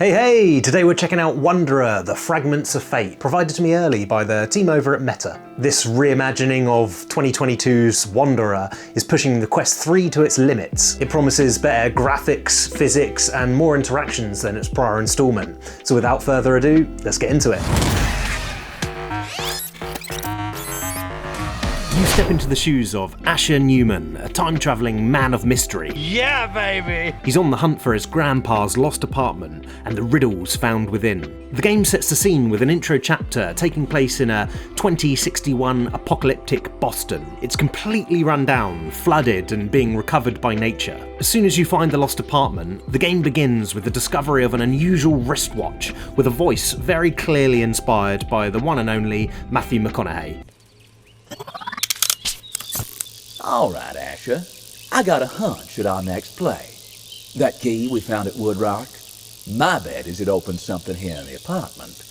Hey, today we're checking out Wanderer, the Fragments of Fate, provided to me early by the team over at Meta. This reimagining of 2022's Wanderer is pushing the Quest 3 to its limits. It promises better graphics, physics, and more interactions than its prior installment. So without further ado, let's get into it. You step into the shoes of Asher Newman, a time-travelling man of mystery. Yeah, baby! He's on the hunt for his grandpa's lost apartment and the riddles found within. The game sets the scene with an intro chapter taking place in a 2061 apocalyptic Boston. It's completely run down, flooded, and being recovered by nature. As soon as you find the lost apartment, the game begins with the discovery of an unusual wristwatch with a voice very clearly inspired by the one and only Matthew McConaughey. Alright, Asher. I got a hunch at our next play. That key we found at Woodrock, my bet is it opens something here in the apartment.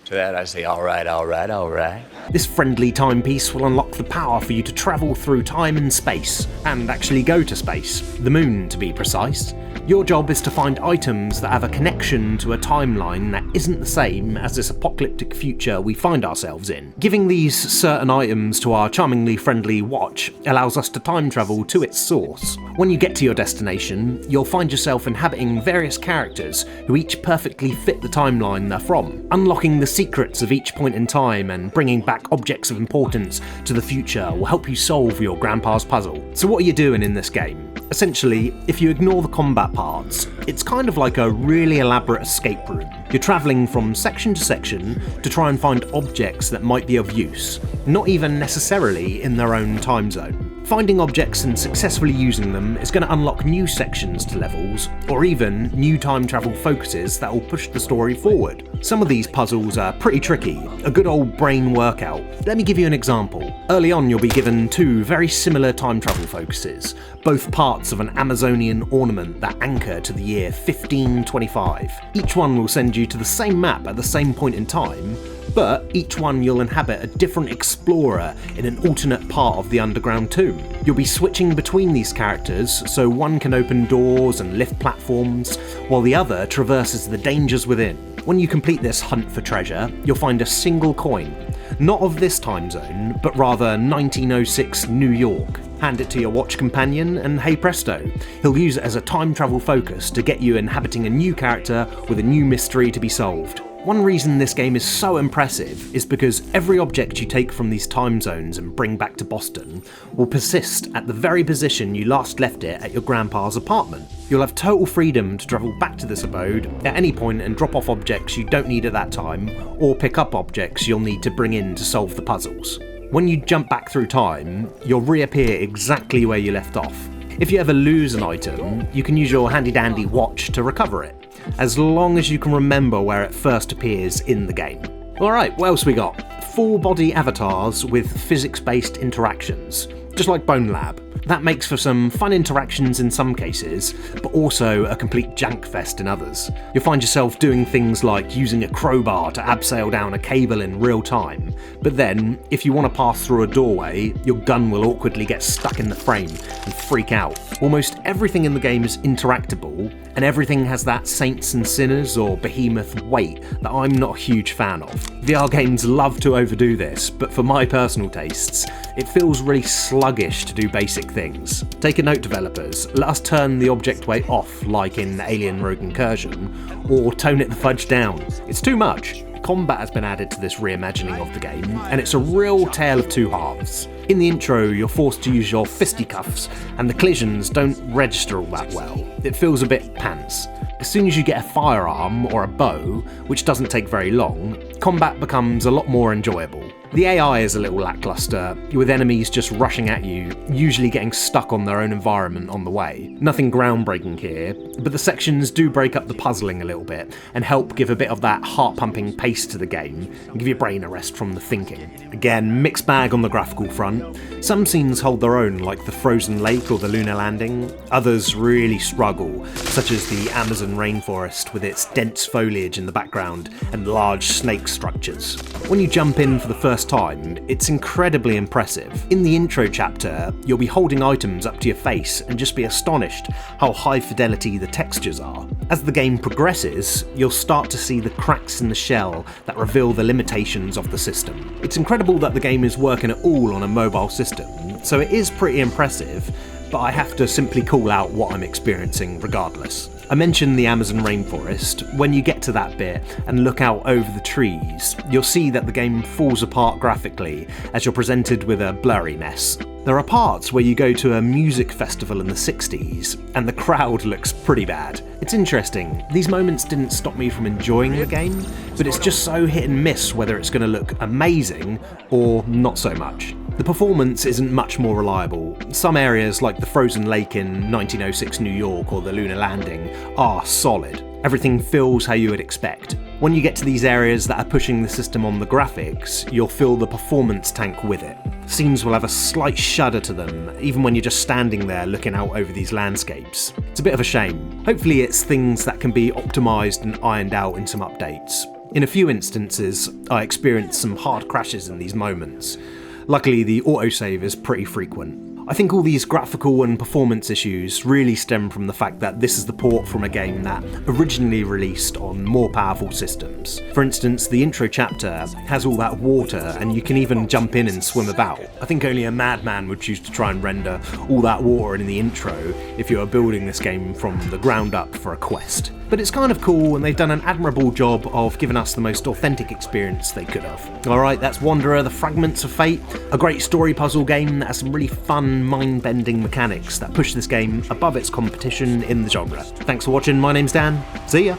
To that I say, alright. This friendly timepiece will unlock the power for you to travel through time and space, and actually go to space, the moon to be precise. Your job is to find items that have a connection to a timeline that isn't the same as this apocalyptic future we find ourselves in. Giving these certain items to our charmingly friendly watch allows us to time travel to its source. When you get to your destination, you'll find yourself inhabiting various characters who each perfectly fit the timeline they're from. Unlocking the secrets of each point in time and bringing back objects of importance to the future will help you solve your grandpa's puzzle. So what are you doing in this game? Essentially, if you ignore the combat parts, it's kind of like a really elaborate escape room. You're travelling from section to section to try and find objects that might be of use, not even necessarily in their own time zone. Finding objects and successfully using them is going to unlock new sections to levels, or even new time travel focuses that will push the story forward. Some of these puzzles are pretty tricky, a good old brain workout. Let me give you an example. Early on you'll be given two very similar time travel focuses, both parts of an Amazonian ornament that anchor to the year 1525. Each one will send you to the same map at the same point in time, but each one you'll inhabit a different explorer in an alternate part of the underground tomb. You'll be switching between these characters, so one can open doors and lift platforms, while the other traverses the dangers within. When you complete this hunt for treasure, you'll find a single coin, not of this time zone, but rather 1906 New York. Hand it to your watch companion and hey presto, he'll use it as a time travel focus to get you inhabiting a new character with a new mystery to be solved. One reason this game is so impressive is because every object you take from these time zones and bring back to Boston will persist at the very position you last left it at your grandpa's apartment. You'll have total freedom to travel back to this abode at any point and drop off objects you don't need at that time, or pick up objects you'll need to bring in to solve the puzzles. When you jump back through time, you'll reappear exactly where you left off. If you ever lose an item, you can use your handy dandy watch to recover it, as long as you can remember where it first appears in the game. Alright, what else we got? Full body avatars with physics-based interactions, just like Bone Lab. That makes for some fun interactions in some cases, but also a complete jank fest in others. You'll find yourself doing things like using a crowbar to abseil down a cable in real time, but then, if you want to pass through a doorway, your gun will awkwardly get stuck in the frame and freak out. Almost everything in the game is interactable, and everything has that saints and sinners or behemoth weight that I'm not a huge fan of. VR games love to overdo this, but for my personal tastes, it feels really sluggish to do basic things. Take a note, developers, let us turn the object weight off like in Alien Rogue Incursion, or tone it the fudge down. It's too much. Combat has been added to this reimagining of the game, and it's a real tale of two halves. In the intro, you're forced to use your fisticuffs, and the collisions don't register all that well. It feels a bit pants. As soon as you get a firearm or a bow, which doesn't take very long, combat becomes a lot more enjoyable. The AI is a little lackluster, with enemies just rushing at you, usually getting stuck on their own environment on the way. Nothing groundbreaking here, but the sections do break up the puzzling a little bit and help give a bit of that heart-pumping pace to the game and give your brain a rest from the thinking. Again, mixed bag on the graphical front. Some scenes hold their own, like the frozen lake or the lunar landing. Others really struggle, such as the Amazon rainforest with its dense foliage in the background and large snake structures. When you jump in for the first first time, it's incredibly impressive. In the intro chapter, you'll be holding items up to your face and just be astonished how high fidelity the textures are. As the game progresses, you'll start to see the cracks in the shell that reveal the limitations of the system. It's incredible that the game is working at all on a mobile system, so it is pretty impressive, but I have to simply call out what I'm experiencing regardless. I mentioned the Amazon rainforest. When you get to that bit and look out over the trees, you'll see that the game falls apart graphically as you're presented with a blurry mess. There are parts where you go to a music festival in the 60s and the crowd looks pretty bad. It's interesting, these moments didn't stop me from enjoying the game, but it's just so hit and miss whether it's going to look amazing or not so much. The performance isn't much more reliable. Some areas like the frozen lake in 1906 New York or the lunar landing are solid. Everything feels how you would expect. When you get to these areas that are pushing the system on the graphics, you'll feel the performance tank with it. Scenes will have a slight shudder to them, even when you're just standing there looking out over these landscapes. It's a bit of a shame. Hopefully it's things that can be optimised and ironed out in some updates. In a few instances, I experienced some hard crashes in these moments. Luckily, the autosave is pretty frequent. I think all these graphical and performance issues really stem from the fact that this is the port from a game that originally released on more powerful systems. For instance, the intro chapter has all that water and you can even jump in and swim about. I think only a madman would choose to try and render all that water in the intro if you are building this game from the ground up for a quest. But it's kind of cool and they've done an admirable job of giving us the most authentic experience they could have. Alright, that's Wanderer, the Fragments of Fate, a great story puzzle game that has some really fun, mind-bending mechanics that push this game above its competition in the genre. Thanks for watching, my name's Dan, see ya!